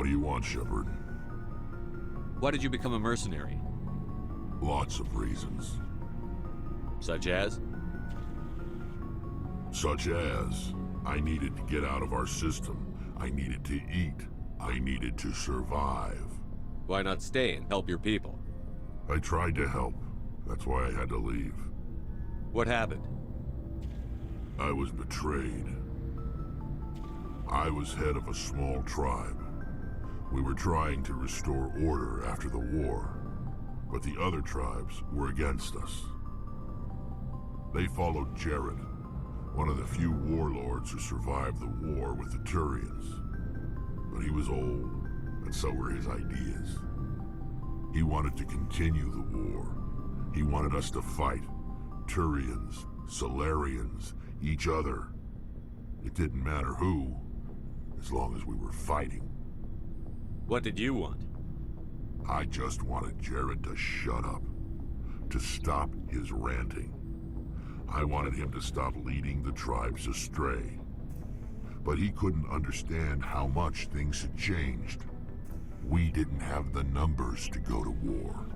What do you want, Shepard? Why did you become a mercenary? Lots of reasons. Such as? Such as, I needed to get out of our system. I needed to eat. I needed to survive. Why not stay and help your people? I tried to help. That's why I had to leave. What happened? I was betrayed. I was head of a small tribe. We were trying to restore order after the war, but the other tribes were against us. They followed Jared, one of the few warlords who survived the war with the Turians. But he was old, and so were his ideas. He wanted to continue the war. He wanted us to fight. Turians, Solarians, each other. It didn't matter who, as long as we were fighting. What did you want? I just wanted Jared to shut up, to stop his ranting. I wanted him to stop leading the tribes astray. But he couldn't understand how much things had changed. We didn't have the numbers to go to war.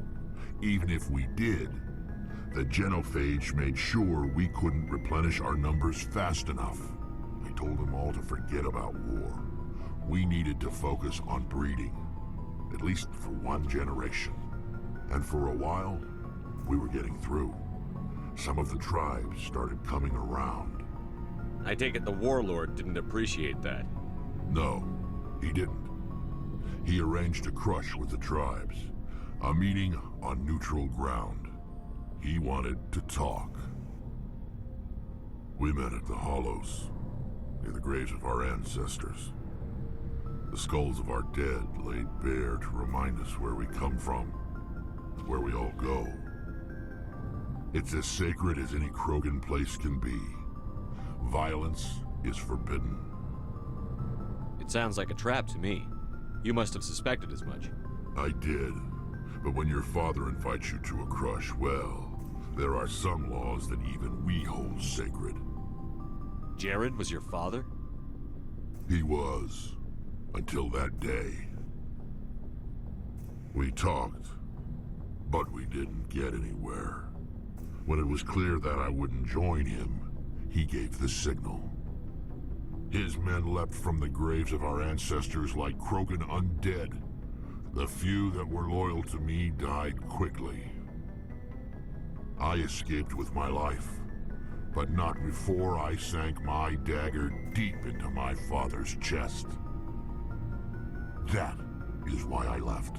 Even if we did, the genophage made sure we couldn't replenish our numbers fast enough. I told them all to forget about war. We needed to focus on breeding, at least for one generation. And for a while, we were getting through. Some of the tribes started coming around. I take it the warlord didn't appreciate that. No, he didn't. He arranged a crush with the tribes, a meeting on neutral ground. He wanted to talk. We met at the Hollows, near the graves of our ancestors. The skulls of our dead laid bare to remind us where we come from, where we all go. It's as sacred as any Krogan place can be. Violence is forbidden. It sounds like a trap to me. You must have suspected as much. I did. But when your father invites you to a crush, well, there are some laws that even we hold sacred. Jared was your father? He was. Until that day. We talked, but we didn't get anywhere. When it was clear that I wouldn't join him, he gave the signal. His men leapt from the graves of our ancestors like Krogan undead. The few that were loyal to me died quickly. I escaped with my life, but not before I sank my dagger deep into my father's chest. That is why I left,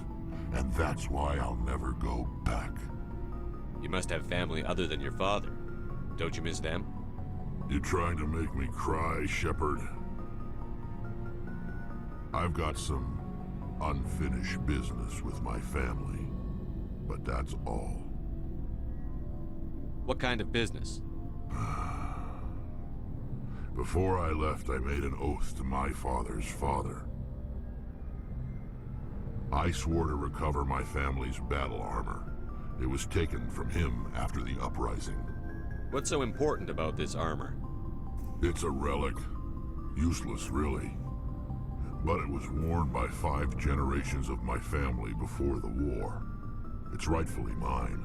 and that's why I'll never go back. You must have family other than your father. Don't you miss them? You trying to make me cry, Shepard? I've got some unfinished business with my family, but that's all. What kind of business? Before I left, I made an oath to my father's father. I swore to recover my family's battle armor. It was taken from him after the uprising. What's so important about this armor? It's a relic. Useless, really. But it was worn by 5 generations of my family before the war. It's rightfully mine.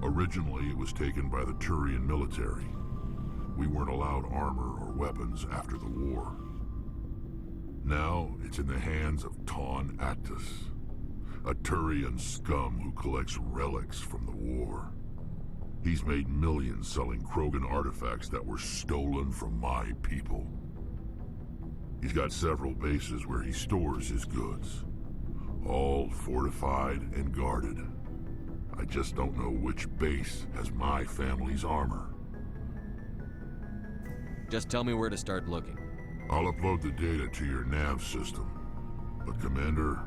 Originally, it was taken by the Turian military. We weren't allowed armor or weapons after the war. Now, it's in the hands of Ton Actus, a Turian scum who collects relics from the war. He's made millions selling Krogan artifacts that were stolen from my people. He's got several bases where he stores his goods, all fortified and guarded. I just don't know which base has my family's armor. Just tell me where to start looking. I'll upload the data to your nav system. But Commander,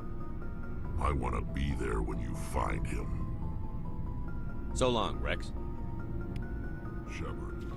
I want to be there when you find him. So long, Rex. Shepard.